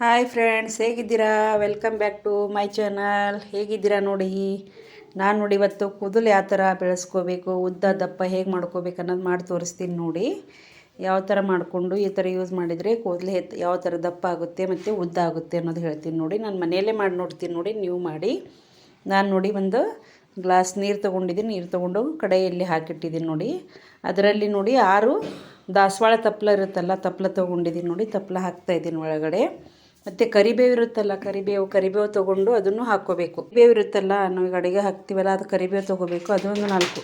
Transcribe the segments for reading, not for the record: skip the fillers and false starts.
Hi friends, ಹೇಗಿದ್ದೀರಾ? Welcome back to my channel. ಹೇಗಿದ್ದೀರಾ ನೋಡಿ. ನಾನು ನೋಡಿ ಇವತ್ತು ಕೂದಲು ಯಾವ ಥರ ಬೆಳೆಸ್ಕೋಬೇಕು, ಉದ್ದ ದಪ್ಪ ಹೇಗೆ ಮಾಡ್ಕೋಬೇಕು ಅನ್ನೋದು ಮಾಡಿ ತೋರಿಸ್ತೀನಿ ನೋಡಿ. ಯಾವ ಥರ ಮಾಡಿಕೊಂಡು ಈ ಥರ ಯೂಸ್ ಮಾಡಿದರೆ ಕೂದಲು ಯಾವ ಥರ ದಪ್ಪ ಆಗುತ್ತೆ ಮತ್ತು ಉದ್ದ ಆಗುತ್ತೆ ಅನ್ನೋದು ಹೇಳ್ತೀನಿ ನೋಡಿ. ನಾನು ಮನೆಯಲ್ಲೇ ಮಾಡಿ ನೋಡ್ತೀನಿ ನೋಡಿ, ನೀವು ಮಾಡಿ. ನಾನು ನೋಡಿ ಒಂದು ಗ್ಲಾಸ್ ನೀರು ತೊಗೊಂಡಿದ್ದೀನಿ. ನೀರು ತೊಗೊಂಡು ಕಡೆಯಲ್ಲಿ ಹಾಕಿಟ್ಟಿದ್ದೀನಿ ನೋಡಿ. ಅದರಲ್ಲಿ ನೋಡಿ 6 ದಾಸವಾಳ ತಪ್ಪಲ ಇರುತ್ತಲ್ಲ, ತಪ್ಪಲ ತೊಗೊಂಡಿದ್ದೀನಿ ನೋಡಿ. ತಪ್ಪಲ ಹಾಕ್ತಾಯಿದ್ದೀನಿ ಒಳಗಡೆ. ಮತ್ತು ಕರಿಬೇವು ಇರುತ್ತಲ್ಲ, ಕರಿಬೇವು ತೊಗೊಂಡು ಅದನ್ನು ಹಾಕ್ಕೋಬೇಕು. ಬೇವು ಇರುತ್ತಲ್ಲ, ನಾವು ಈಗ ಅಡುಗೆ ಹಾಕ್ತೀವಲ್ಲ, ಅದು ಕರಿಬೇವು ತೊಗೋಬೇಕು. ಅದೊಂದು 4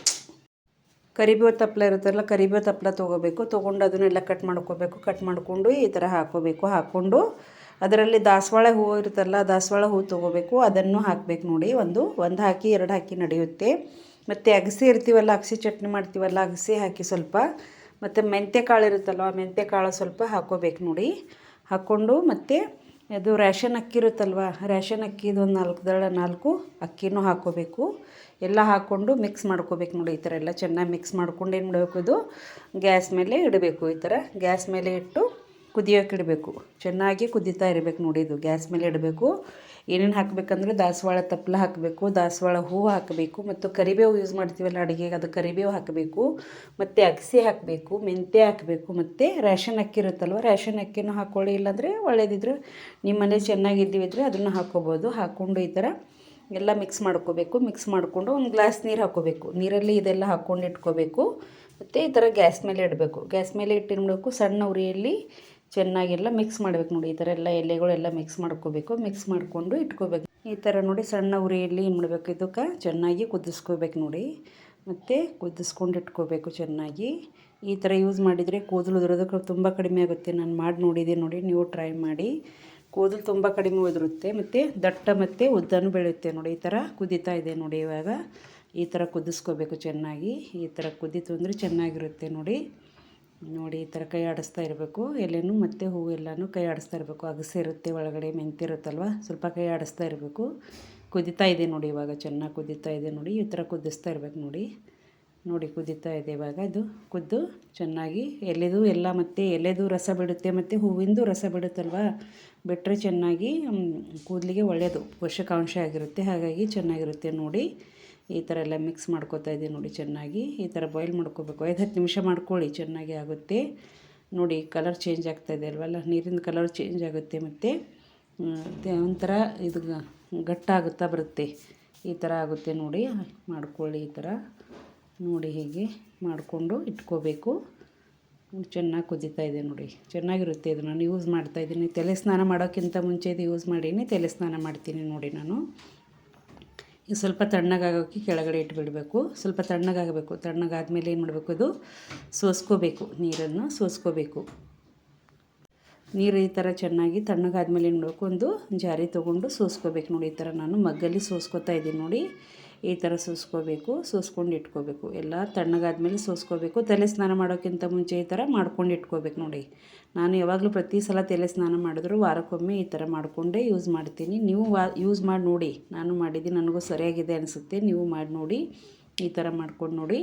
ಕರಿಬೇವು ತಪ್ಪಲ ಇರುತ್ತಲ್ಲ, ಕರಿಬೇವು ತಪ್ಪಲ ತೊಗೋಬೇಕು. ತೊಗೊಂಡು ಅದನ್ನೆಲ್ಲ ಕಟ್ ಮಾಡ್ಕೋಬೇಕು. ಕಟ್ ಮಾಡಿಕೊಂಡು ಈ ಥರ ಹಾಕ್ಕೋಬೇಕು. ಹಾಕ್ಕೊಂಡು ಅದರಲ್ಲಿ ದಾಸವಾಳ ಹೂವು ಇರುತ್ತಲ್ಲ, ದಾಸವಾಳ ಹೂವು ತೊಗೋಬೇಕು. ಅದನ್ನು ಹಾಕಬೇಕು ನೋಡಿ. ಒಂದು ಹಾಕಿ 2 ಹಾಕಿ ನಡೆಯುತ್ತೆ. ಮತ್ತು ಅಗಸೆ ಇರ್ತೀವಲ್ಲ, ಅಗಸೆ ಚಟ್ನಿ ಮಾಡ್ತೀವಲ್ಲ, ಅಗಸೆ ಹಾಕಿ ಸ್ವಲ್ಪ. ಮತ್ತು ಮೆಂತ್ಯ ಕಾಳು ಇರುತ್ತಲ್ವ, ಮೆಂತ್ಯ ಕಾಳು ಸ್ವಲ್ಪ ಹಾಕ್ಕೋಬೇಕು ನೋಡಿ. ಹಾಕ್ಕೊಂಡು ಮತ್ತು ಅದು ರೇಷನ್ ಅಕ್ಕಿ ಇರುತ್ತಲ್ವ, ರೇಷನ್ ಅಕ್ಕಿದು ಒಂದು 4 ಅಕ್ಕಿನೂ ಹಾಕ್ಕೋಬೇಕು. ಎಲ್ಲ ಹಾಕ್ಕೊಂಡು ಮಿಕ್ಸ್ ಮಾಡ್ಕೋಬೇಕು ನೋಡಿ. ಈ ಥರ ಎಲ್ಲ ಚೆನ್ನಾಗಿ ಮಿಕ್ಸ್ ಮಾಡ್ಕೊಂಡು ಏನು ಮಾಡಬೇಕು, ಇದು ಗ್ಯಾಸ್ ಮೇಲೆ ಇಡಬೇಕು. ಈ ಥರ ಗ್ಯಾಸ್ ಮೇಲೆ ಇಟ್ಟು ಕುದಿಯೋಕೆ ಇಡಬೇಕು. ಚೆನ್ನಾಗಿ ಕುದೀತಾ ಇರಬೇಕು ನೋಡಿ. ಇದು ಗ್ಯಾಸ್ ಮೇಲೆ ಇಡಬೇಕು. ಏನೇನು ಹಾಕಬೇಕಂದ್ರೆ ದಾಸವಾಳ ತಪ್ಪಲ ಹಾಕಬೇಕು, ದಾಸವಾಳ ಹೂವು ಹಾಕಬೇಕು, ಮತ್ತು ಕರಿಬೇವು ಯೂಸ್ ಮಾಡ್ತೀವಲ್ಲ ಅಡುಗೆಗೆ, ಅದು ಕರಿಬೇವು ಹಾಕಬೇಕು. ಮತ್ತು ಅಗಸೆ ಹಾಕಬೇಕು, ಮೆಂತ್ಯ ಹಾಕಬೇಕು. ಮತ್ತು ರೇಷನ್ ಅಕ್ಕಿ ಇರುತ್ತಲ್ವ, ರೇಷನ್ ಅಕ್ಕಿನೂ ಹಾಕ್ಕೊಳ್ಳಿ. ಇಲ್ಲಾಂದರೆ ಒಳ್ಳೆಯದಿದ್ರೆ ನಿಮ್ಮ ಮನೆ ಚೆನ್ನಾಗಿದ್ದೀವಿದ್ರೆ ಅದನ್ನು ಹಾಕ್ಕೋಬೋದು. ಹಾಕ್ಕೊಂಡು ಈ ಥರ ಎಲ್ಲ ಮಿಕ್ಸ್ ಮಾಡ್ಕೋಬೇಕು. ಮಿಕ್ಸ್ ಮಾಡಿಕೊಂಡು ಒಂದು ಗ್ಲಾಸ್ ನೀರು ಹಾಕ್ಕೋಬೇಕು. ನೀರಲ್ಲಿ ಇದೆಲ್ಲ ಹಾಕ್ಕೊಂಡು ಇಟ್ಕೋಬೇಕು. ಮತ್ತು ಈ ಥರ ಗ್ಯಾಸ್ ಮೇಲೆ ಇಡಬೇಕು. ಗ್ಯಾಸ್ ಮೇಲೆ ಇಟ್ಟಿರಬೇಕು. ಸಣ್ಣ ಉರಿಯಲ್ಲಿ ಚೆನ್ನಾಗೆಲ್ಲ ಮಿಕ್ಸ್ ಮಾಡಬೇಕು ನೋಡಿ. ಈ ಥರ ಎಲ್ಲ ಎಲೆಗಳೆಲ್ಲ ಮಿಕ್ಸ್ ಮಾಡ್ಕೋಬೇಕು. ಮಿಕ್ಸ್ ಮಾಡಿಕೊಂಡು ಇಟ್ಕೋಬೇಕು. ಈ ಥರ ನೋಡಿ ಸಣ್ಣ ಉರಿಯಲ್ಲಿ ಏನು ಮಾಡಬೇಕು, ಇದಕ್ಕೆ ಚೆನ್ನಾಗಿ ಕುದಿಸ್ಕೋಬೇಕು ನೋಡಿ. ಮತ್ತು ಕುದಿಸ್ಕೊಂಡು ಇಟ್ಕೋಬೇಕು ಚೆನ್ನಾಗಿ. ಈ ಥರ ಯೂಸ್ ಮಾಡಿದರೆ ಕೂದಲು ಉದುರೋದಕ್ಕೆ ತುಂಬ ಕಡಿಮೆ ಆಗುತ್ತೆ. ನಾನು ಮಾಡಿ ನೋಡಿದ್ದೀನಿ ನೋಡಿ, ನೀವು ಟ್ರೈ ಮಾಡಿ. ಕೂದಲು ತುಂಬ ಕಡಿಮೆ ಉದುರುತ್ತೆ ಮತ್ತು ದಟ್ಟ ಮತ್ತು ಉದ್ದನೂ ಬೆಳೆಯುತ್ತೆ ನೋಡಿ. ಈ ಥರ ಕುದೀತಾ ಇದೆ ನೋಡಿ. ಇವಾಗ ಈ ಥರ ಕುದಿಸ್ಕೋಬೇಕು ಚೆನ್ನಾಗಿ. ಈ ಥರ ಕುದೀತು ಅಂದರೆ ಚೆನ್ನಾಗಿರುತ್ತೆ ನೋಡಿ. ಈ ಥರ ಕೈ ಆಡಿಸ್ತಾ ಇರಬೇಕು. ಎಲೆನೂ ಮತ್ತು ಹೂವು ಎಲ್ಲನೂ ಕೈ ಆಡಿಸ್ತಾ ಇರಬೇಕು. ಅಗಸೆ ಇರುತ್ತೆ ಒಳಗಡೆ, ಮೆಂತ್ಯ ಇರುತ್ತಲ್ವ, ಸ್ವಲ್ಪ ಕೈ ಆಡಿಸ್ತಾ ಇರಬೇಕು. ಕುದೀತಾ ಇದೆ ನೋಡಿ. ಇವಾಗ ಚೆನ್ನಾಗಿ ಕುದೀತಾ ಇದೆ ನೋಡಿ. ಈ ಥರ ಕುದಿಸ್ತಾ ಇರಬೇಕು ನೋಡಿ. ಕುದೀತಾ ಇದೆ ಇವಾಗ. ಇದು ಕುದ್ದು ಚೆನ್ನಾಗಿ ಎಲೆದು ಎಲ್ಲ ಮತ್ತು ಎಲೆದು ರಸ ಬಿಡುತ್ತೆ ಮತ್ತು ಹೂವಿಂದು ರಸ ಬಿಡುತ್ತಲ್ವ, ಬಿಟ್ಟರೆ ಚೆನ್ನಾಗಿ ಕೂದಲಿಗೆ ಒಳ್ಳೆಯದು, ಪೋಷಕಾಂಶ ಆಗಿರುತ್ತೆ. ಹಾಗಾಗಿ ಚೆನ್ನಾಗಿರುತ್ತೆ ನೋಡಿ. ಈ ಥರ ಎಲ್ಲ ಮಿಕ್ಸ್ ಮಾಡ್ಕೋತಾ ಇದ್ದೀನಿ ನೋಡಿ ಚೆನ್ನಾಗಿ. ಈ ಥರ ಬಾಯ್ಲ್ ಮಾಡ್ಕೋಬೇಕು. 5-10 ನಿಮಿಷ ಮಾಡ್ಕೊಳ್ಳಿ, ಚೆನ್ನಾಗಿ ಆಗುತ್ತೆ ನೋಡಿ. ಕಲರ್ ಚೇಂಜ್ ಆಗ್ತಾಯಿದೆ ಅಲ್ವಲ್ಲ, ನೀರಿನ ಕಲರ್ ಚೇಂಜ್ ಆಗುತ್ತೆ. ಮತ್ತು ಒಂಥರ ಇದು ಗಟ್ಟಾಗುತ್ತಾ ಬರುತ್ತೆ. ಈ ಥರ ಆಗುತ್ತೆ ನೋಡಿ. ಮಾಡ್ಕೊಳ್ಳಿ ಈ ಥರ ನೋಡಿ. ಹೀಗೆ ಮಾಡಿಕೊಂಡು ಇಟ್ಕೋಬೇಕು. ಚೆನ್ನಾಗಿ ಕುದೀತಾ ಇದೆ ನೋಡಿ. ಚೆನ್ನಾಗಿರುತ್ತೆ. ಇದು ನಾನು ಯೂಸ್ ಮಾಡ್ತಾಯಿದ್ದೀನಿ. ತಲೆ ಸ್ನಾನ ಮಾಡೋಕ್ಕಿಂತ ಮುಂಚೆ ಇದು ಯೂಸ್ ಮಾಡೀನಿ ತಲೆ ಸ್ನಾನ ಮಾಡ್ತೀನಿ ನೋಡಿ ನಾನು. ಈಗ ಸ್ವಲ್ಪ ತಣ್ಣಗಾಗೋಕ್ಕೆ ಕೆಳಗಡೆ ಇಟ್ಬಿಡಬೇಕು. ಸ್ವಲ್ಪ ತಣ್ಣಗಾಗಬೇಕು. ತಣ್ಣಗಾದ್ಮೇಲೆ ಏನು ಮಾಡಬೇಕು, ಇದು ಸೋಸ್ಕೋಬೇಕು. ನೀರನ್ನು ಸೋಸ್ಕೋಬೇಕು. ನೀರು ಈ ಥರ ಚೆನ್ನಾಗಿ ತಣ್ಣಗಾದ್ಮೇಲೆ ಏನು ಮಾಡಬೇಕು, ಒಂದು ಜಾರಿ ತೊಗೊಂಡು ಸೋಸ್ಕೋಬೇಕು ನೋಡಿ. ಈ ಥರ ನಾನು ಮಗ್ಗಲ್ಲಿ ಸೋಸ್ಕೋತಾ ಇದ್ದೀನಿ ನೋಡಿ. ಈ ಥರ ಸೋಸ್ಕೋಬೇಕು. ಸೋಸ್ಕೊಂಡು ಇಟ್ಕೋಬೇಕು. ಎಲ್ಲ ತಣ್ಣಗಾದ್ಮೇಲೆ ಸೋಸ್ಕೋಬೇಕು. ತಲೆ ಸ್ನಾನ ಮಾಡೋಕ್ಕಿಂತ ಮುಂಚೆ ಈ ಥರ ಮಾಡ್ಕೊಂಡು ಇಟ್ಕೋಬೇಕು ನೋಡಿ. ನಾನು ಯಾವಾಗಲೂ ಪ್ರತಿ ಸಲ ತಲೆ ಸ್ನಾನ ಮಾಡಿದ್ರು ವಾರಕ್ಕೊಮ್ಮೆ ಈ ಥರ ಮಾಡಿಕೊಂಡೇ ಯೂಸ್ ಮಾಡ್ತೀನಿ. ನೀವು ಯೂಸ್ ಮಾಡಿ ನೋಡಿ. ನಾನು ಮಾಡಿದ್ದೀನಿ, ನನಗೂ ಸರಿಯಾಗಿದೆ ಅನಿಸುತ್ತೆ. ನೀವು ಮಾಡಿ ನೋಡಿ. ಈ ಥರ ಮಾಡ್ಕೊಂಡು ನೋಡಿ.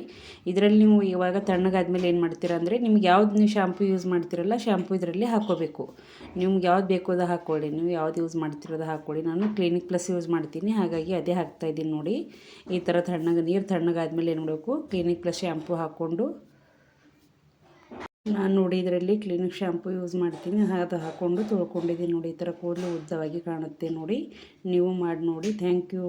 ಇದರಲ್ಲಿ ನೀವು ಇವಾಗ ತಣ್ಣಗಾದ್ಮೇಲೆ ಏನು ಮಾಡ್ತೀರಾ ಅಂದರೆ, ನಿಮ್ಗೆ ಯಾವ್ದು ನೀವು ಶಾಂಪು ಯೂಸ್ ಮಾಡ್ತೀರಲ್ಲ, ಶಾಂಪು ಇದರಲ್ಲಿ ಹಾಕ್ಕೋಬೇಕು. ನಿಮ್ಗೆ ಯಾವ್ದು ಬೇಕೋ ಅದು ಹಾಕ್ಕೊಳ್ಳಿ. ನೀವು ಯಾವ್ದು ಯೂಸ್ ಮಾಡ್ತಿರೋದು ಹಾಕ್ಕೊಳ್ಳಿ. ನಾನು ಕ್ಲಿನಿಕ್ ಪ್ಲಸ್ ಯೂಸ್ ಮಾಡ್ತೀನಿ, ಹಾಗಾಗಿ ಅದೇ ಹಾಕ್ತಾಯಿದ್ದೀನಿ ನೋಡಿ. ಈ ಥರ ನೀರು ತಣ್ಣಗಾದ್ಮೇಲೆ ಏನು ಮಾಡಬೇಕು, ಕ್ಲಿನಿಕ್ ಪ್ಲಸ್ ಶಾಂಪು ಹಾಕ್ಕೊಂಡು, ನಾನು ನೋಡಿ ಇದರಲ್ಲಿ ಕ್ಲಿನಿಕ್ ಶಾಂಪು ಯೂಸ್ ಮಾಡ್ತೀನಿ, ಅದು ಹಾಕ್ಕೊಂಡು ತೊಳ್ಕೊಂಡಿದ್ದೀನಿ ನೋಡಿ. ಈ ಥರ ಕೂದಲು ಉದ್ದವಾಗಿ ಕಾಣುತ್ತೆ ನೋಡಿ. ನೀವು ಮಾಡಿ ನೋಡಿ. Thank you.